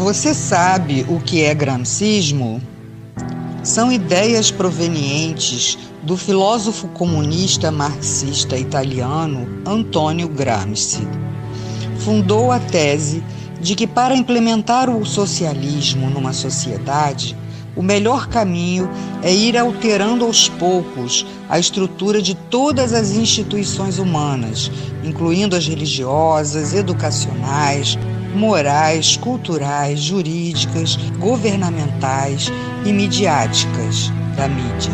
Você sabe o que é gramscismo? São ideias provenientes do filósofo comunista marxista italiano Antonio Gramsci. Fundou a tese de que para implementar o socialismo numa sociedade, o melhor caminho é ir alterando aos poucos a estrutura de todas as instituições humanas, incluindo as religiosas, educacionais, morais, culturais, jurídicas, governamentais e midiáticas da mídia.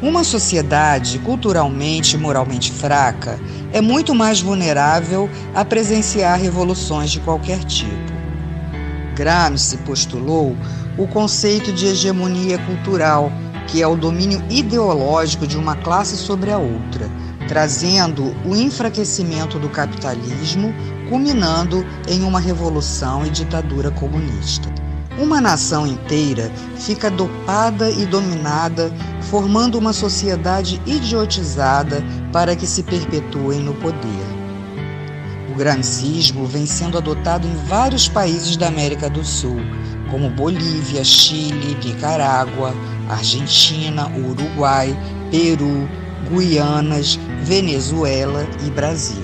Uma sociedade culturalmente e moralmente fraca é muito mais vulnerável a presenciar revoluções de qualquer tipo. Gramsci postulou o conceito de hegemonia cultural, que é o domínio ideológico de uma classe sobre a outra, trazendo o enfraquecimento do capitalismo, culminando em uma revolução e ditadura comunista. Uma nação inteira fica dopada e dominada, formando uma sociedade idiotizada para que se perpetuem no poder. O gramscismo vem sendo adotado em vários países da América do Sul, como Bolívia, Chile, Nicarágua, Argentina, Uruguai, Peru, Guianas, Venezuela e Brasil.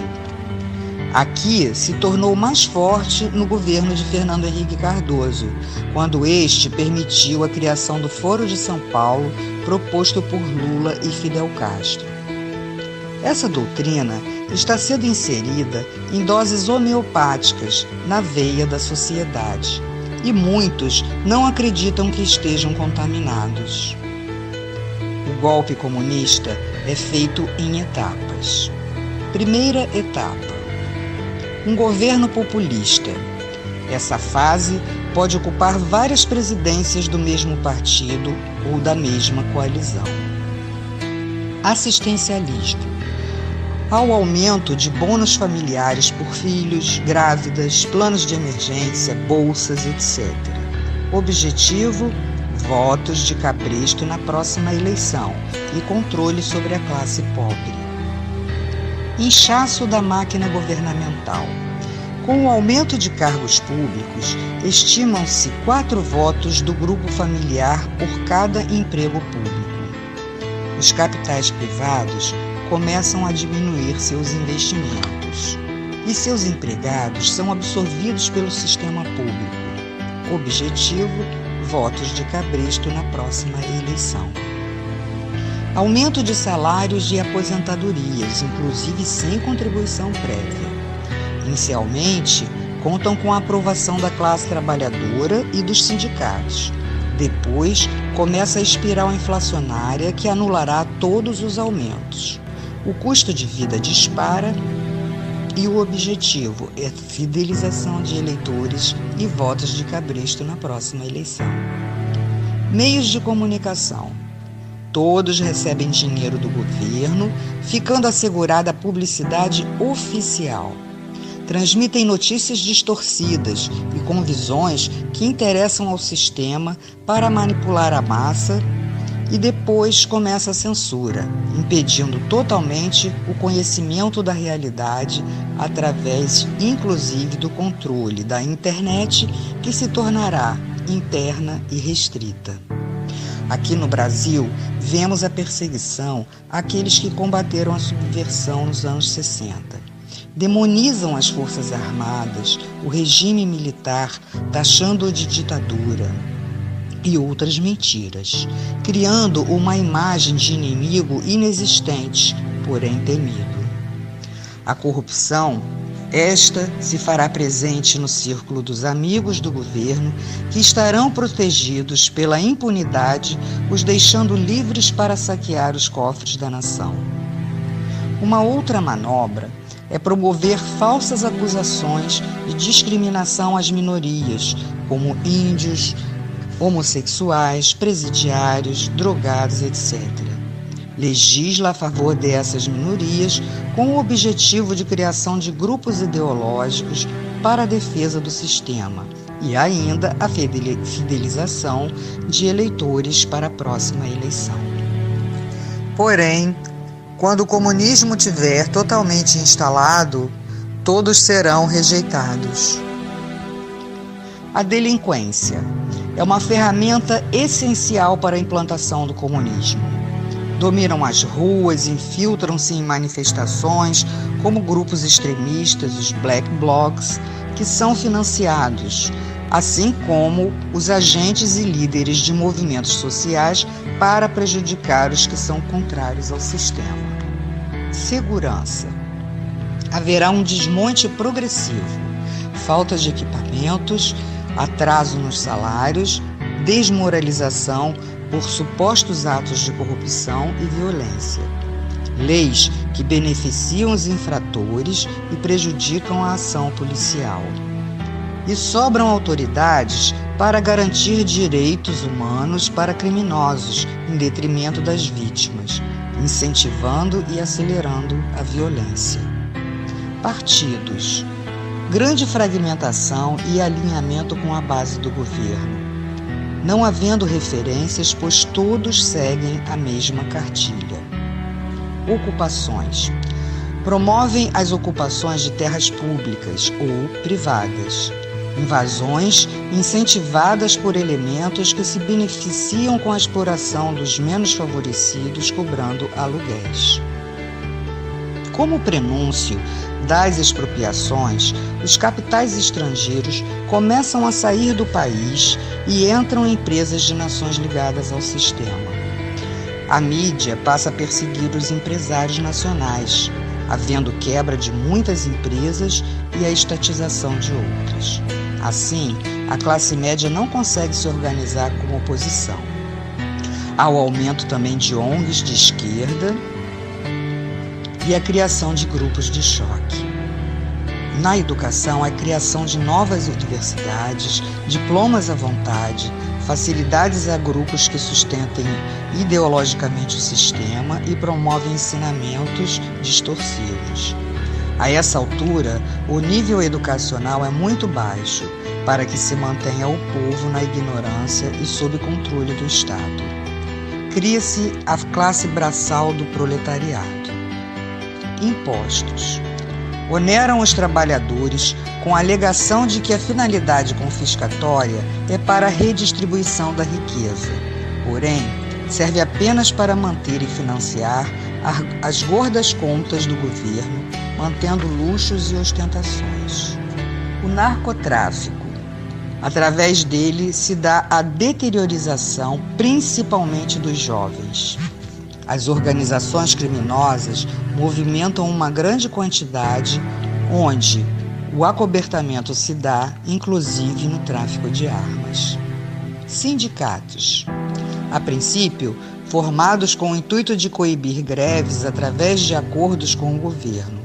Aqui se tornou mais forte no governo de Fernando Henrique Cardoso, quando este permitiu a criação do Foro de São Paulo, proposto por Lula e Fidel Castro. Essa doutrina está sendo inserida em doses homeopáticas na veia da sociedade, e muitos não acreditam que estejam contaminados. O golpe comunista é feito em etapas. Primeira etapa: um governo populista. Essa fase pode ocupar várias presidências do mesmo partido ou da mesma coalizão. Assistencialismo. Ao aumento de bônus familiares por filhos, grávidas, planos de emergência, bolsas, etc. Objetivo: votos de cabresto na próxima eleição e controle sobre a classe pobre. Inchaço da máquina governamental. Com o aumento de cargos públicos, estimam-se 4 votos do grupo familiar por cada emprego público. Os capitais privados começam a diminuir seus investimentos e seus empregados são absorvidos pelo sistema público. Objetivo: votos de cabresto na próxima eleição. Aumento de salários e aposentadorias, inclusive sem contribuição prévia. Inicialmente, contam com a aprovação da classe trabalhadora e dos sindicatos. Depois, começa a espiral inflacionária que anulará todos os aumentos. O custo de vida dispara e o objetivo é fidelização de eleitores e votos de cabresto na próxima eleição. Meios de comunicação. Todos recebem dinheiro do governo, ficando assegurada a publicidade oficial. Transmitem notícias distorcidas e com visões que interessam ao sistema para manipular a massa, e depois começa a censura, impedindo totalmente o conhecimento da realidade através, inclusive, do controle da internet, que se tornará interna e restrita. Aqui no Brasil, vemos a perseguição àqueles que combateram a subversão nos anos 60. Demonizam as Forças Armadas, o regime militar, taxando-o de ditadura e outras mentiras, criando uma imagem de inimigo inexistente, porém temido. A corrupção, esta se fará presente no círculo dos amigos do governo, que estarão protegidos pela impunidade, os deixando livres para saquear os cofres da nação. Uma outra manobra é promover falsas acusações de discriminação às minorias, como índios, homossexuais, presidiários, drogados, etc. Legisla a favor dessas minorias com o objetivo de criação de grupos ideológicos para a defesa do sistema e ainda a fidelização de eleitores para a próxima eleição. Porém, quando o comunismo tiver totalmente instalado, todos serão rejeitados. A delinquência é uma ferramenta essencial para a implantação do comunismo. Dominam as ruas, infiltram-se em manifestações como grupos extremistas, os Black Blocs, que são financiados, assim como os agentes e líderes de movimentos sociais para prejudicar os que são contrários ao sistema. Segurança. Haverá um desmonte progressivo, falta de equipamentos, atraso nos salários, desmoralização por supostos atos de corrupção e violência. Leis que beneficiam os infratores e prejudicam a ação policial. E sobram autoridades para garantir direitos humanos para criminosos, em detrimento das vítimas, incentivando e acelerando a violência. Partidos. Grande fragmentação e alinhamento com a base do governo, não havendo referências, pois todos seguem a mesma cartilha. Ocupações. Promovem as ocupações de terras públicas ou privadas. Invasões incentivadas por elementos que se beneficiam com a exploração dos menos favorecidos, cobrando aluguéis. Como prenúncio das expropriações, os capitais estrangeiros começam a sair do país e entram em empresas de nações ligadas ao sistema. A mídia passa a perseguir os empresários nacionais, havendo quebra de muitas empresas e a estatização de outras. Assim, a classe média não consegue se organizar como oposição. Há o aumento também de ONGs de esquerda e a criação de grupos de choque. Na educação, a criação de novas universidades, diplomas à vontade, facilidades a grupos que sustentem ideologicamente o sistema e promovem ensinamentos distorcidos. A essa altura, o nível educacional é muito baixo para que se mantenha o povo na ignorância e sob controle do Estado. Cria-se a classe braçal do proletariado. Impostos. Oneram os trabalhadores com a alegação de que a finalidade confiscatória é para a redistribuição da riqueza. Porém, serve apenas para manter e financiar as gordas contas do governo, mantendo luxos e ostentações. O narcotráfico. Através dele se dá a deteriorização, principalmente dos jovens. As organizações criminosas movimentam uma grande quantidade, onde o acobertamento se dá, inclusive no tráfico de armas. Sindicatos. A princípio, formados com o intuito de coibir greves através de acordos com o governo.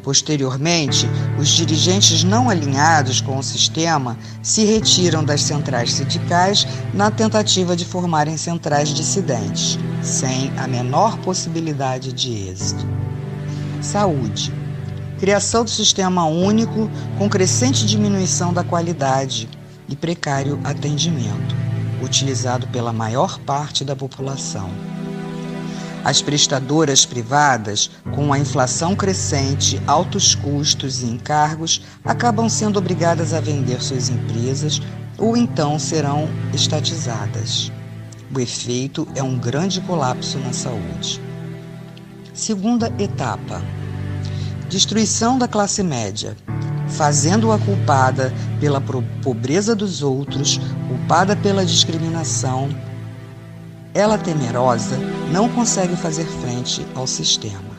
Posteriormente, os dirigentes não alinhados com o sistema se retiram das centrais sindicais na tentativa de formarem centrais dissidentes, sem a menor possibilidade de êxito. Saúde. Criação do sistema único com crescente diminuição da qualidade e precário atendimento, utilizado pela maior parte da população. As prestadoras privadas, com a inflação crescente, altos custos e encargos, acabam sendo obrigadas a vender suas empresas ou então serão estatizadas. O efeito é um grande colapso na saúde. Segunda etapa. Destruição da classe média, fazendo-a culpada pela pobreza dos outros, culpada pela discriminação. Ela, temerosa, não consegue fazer frente ao sistema.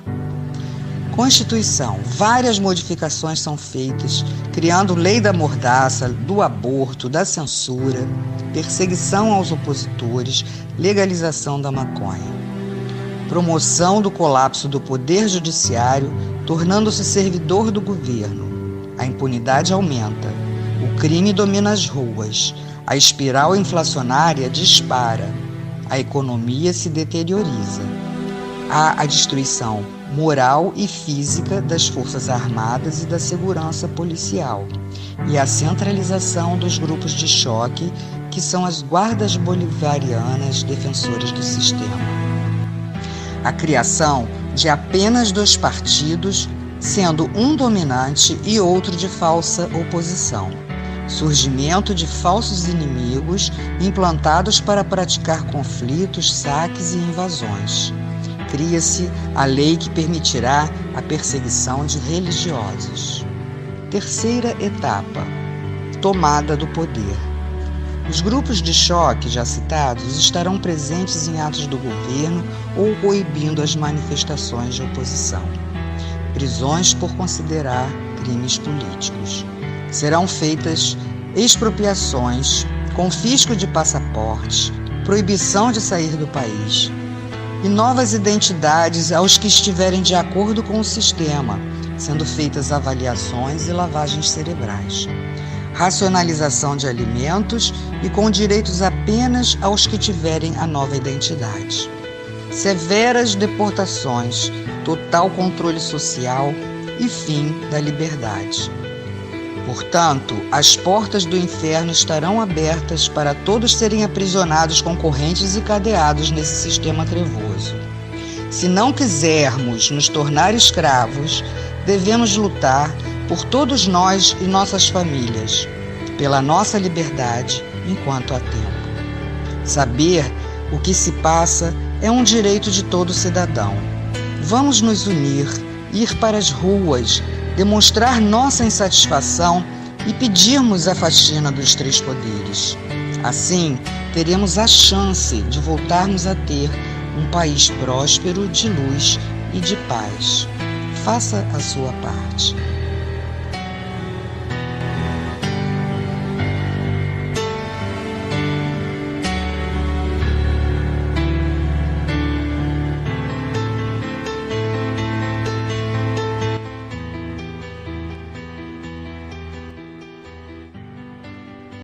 Constituição. Várias modificações são feitas, criando lei da mordaça, do aborto, da censura, perseguição aos opositores, legalização da maconha. Promoção do colapso do poder judiciário, tornando-se servidor do governo. A impunidade aumenta, o crime domina as ruas, a espiral inflacionária dispara, a economia se deterioriza. Há a destruição moral e física das forças armadas e da segurança policial, e a centralização dos grupos de choque, que são as guardas bolivarianas defensoras do sistema. A criação de apenas 2 partidos, sendo um dominante e outro de falsa oposição, surgimento de falsos inimigos implantados para praticar conflitos, saques e invasões. Cria-se a lei que permitirá a perseguição de religiosos. Terceira etapa: tomada do poder. Os grupos de choque já citados estarão presentes em atos do governo ou coibindo as manifestações de oposição. Prisões por considerar crimes políticos. Serão feitas expropriações, confisco de passaportes, proibição de sair do país e novas identidades aos que estiverem de acordo com o sistema, sendo feitas avaliações e lavagens cerebrais. Racionalização de alimentos e com direitos apenas aos que tiverem a nova identidade. Severas deportações, total controle social e fim da liberdade. Portanto, as portas do inferno estarão abertas para todos serem aprisionados com correntes e cadeados nesse sistema trevoso. Se não quisermos nos tornar escravos, devemos lutar por todos nós e nossas famílias, pela nossa liberdade enquanto há tempo. Saber o que se passa é um direito de todo cidadão. Vamos nos unir, ir para as ruas, demonstrar nossa insatisfação e pedirmos a faxina dos três poderes. Assim, teremos a chance de voltarmos a ter um país próspero, de luz e de paz. Faça a sua parte.